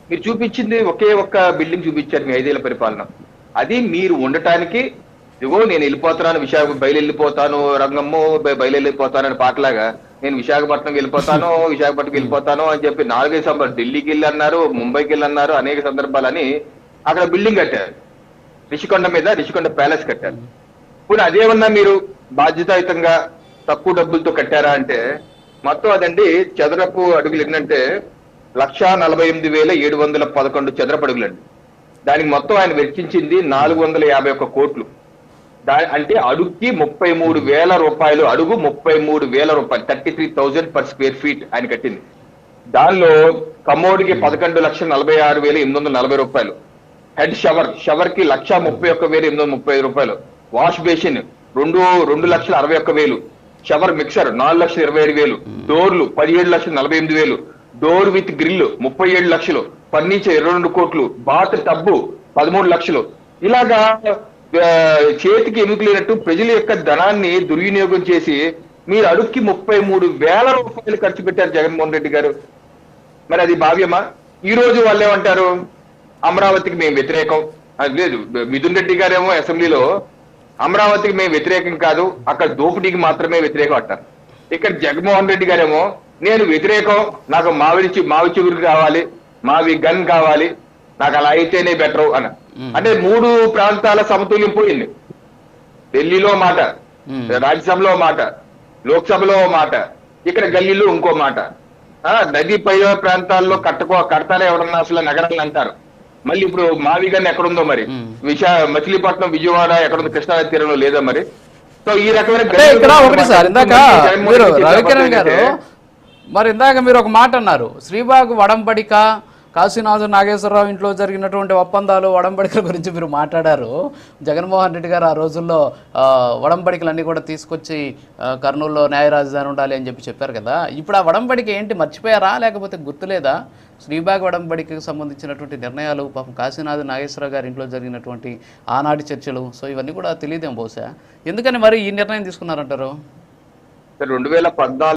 మీరు చూపించింది ఒకే ఒక్క బిల్డింగ్ చూపించారు మీ 5 ఏళ్ల పరిపాలన. అది మీరు ఉండటానికి ఇదిగో నేను వెళ్ళిపోతున్నాను, బయలు వెళ్ళిపోతాను, రంగమ్మో బయలు వెళ్ళిపోతాను అనే పాటలాగా నేను విశాఖపట్నం వెళ్ళిపోతాను, విశాఖపట్నం వెళ్ళిపోతాను అని చెప్పి 4-5 సంవత్సరాలు ఢిల్లీకి వెళ్ళి అన్నారు, ముంబైకి వెళ్ళి అన్నారు, అనేక సందర్భాలని అక్కడ బిల్డింగ్ కట్టారు. రిషికొండ మీద రిషికొండ ప్యాలెస్ కట్టారు. ఇప్పుడు అదేమన్నా మీరు బాధ్యతాయుతంగా తక్కువ డబ్బులతో కట్టారా అంటే మొత్తం అదండి చదరపు అడుగులు ఏంటంటే 1,48,711 చదరపు అడుగులండి. దానికి మొత్తం ఆయన వెచ్చించింది 451 కోట్లు. అంటే అడుగుకి 33,000 రూపాయలు, అడుగు 33,000 రూపాయలు, 33,000 పర్ స్క్వేర్ ఫీట్ ఆయన కట్టింది. దానిలో కమోడ్కి 11,46,840 రూపాయలు, హెడ్ షవర్ కి 1,31,835 రూపాయలు, వాష్ బేసిన్ 2,61,000, షవర్ మిక్సర్ 4,27,000, డోర్లు 17,48,000, డోర్ విత్ గ్రిల్ 37 లక్షలు, ఫర్నిచర్ 22 కోట్లు, బాత్ టబ్బు 13 లక్షలు. ఇలాగా చేతికి ఎన్నిక లేనట్టు ప్రజల యొక్క ధనాన్ని దుర్వినియోగం చేసి మీరు అడుక్కి 33,000 రూపాయలు ఖర్చు పెట్టారు జగన్మోహన్ రెడ్డి గారు. మరి అది భావ్యమా? ఈ రోజు వాళ్ళు ఏమంటారు, అమరావతికి మేము వ్యతిరేకం. అది లేదు, మిథున్ రెడ్డి గారేమో అసెంబ్లీలో అమరావతికి మేము వ్యతిరేకం కాదు, అక్కడ దోపిడీకి మాత్రమే వ్యతిరేకం అంటారు. ఇక్కడ జగన్మోహన్ రెడ్డి గారేమో నేను వ్యతిరేకం, నాకు మావి చిగురు కావాలి, మావి గన్ కావాలి, నాకు అలా అయితేనే బెటర్ అని. అంటే 3 ప్రాంతాల సమతుల్యం పోయింది. ఢిల్లీలో మాట, రాజ్యసభలో మాట, లోక్సభలో మాట, ఇక్కడ గల్లీలో ఇంకో మాట. నదీ పై ప్రాంతాల్లో కడతారే ఎవరన్నా అసలు నగరాలు అంటారు. మళ్ళీ ఇప్పుడు మావిగన్ ఎక్కడుందో మరి, మచిలీపట్నం, విజయవాడ ఎక్కడుందో, కృష్ణానది తీరంలో లేదా మరి. సో ఈ రకమైన ఇక్కడ ఒకటి సార్, ఇందాక మీరు రవికిరణ్ గారు మరి ఇందాక మీరు ఒక మాట అన్నారు, శ్రీబాగ్ వడంబడిక, కాశీనాథు నాగేశ్వరరావు ఇంట్లో జరిగినటువంటి ఒప్పందాలు వడంబడికల గురించి మీరు మాట్లాడారు. జగన్మోహన్ రెడ్డి గారు ఆ రోజుల్లో వడంబడికలన్నీ కూడా తీసుకొచ్చి కర్నూలులో న్యాయ రాజధాని ఉండాలి అని చెప్పారు కదా. ఇప్పుడు ఆ వడంబడిక ఏంటి, మర్చిపోయారా లేకపోతే గుర్తులేదా? శ్రీబాగ్ వడంబడికకు సంబంధించినటువంటి నిర్ణయాలు, పాపం కాశీనాథు నాగేశ్వరరావు గారి ఇంట్లో జరిగినటువంటి ఆనాటి చర్చలు, సో ఇవన్నీ కూడా తెలియదేం బహుశా. ఎందుకని మరి ఈ నిర్ణయం తీసుకున్నారంటారు? 2014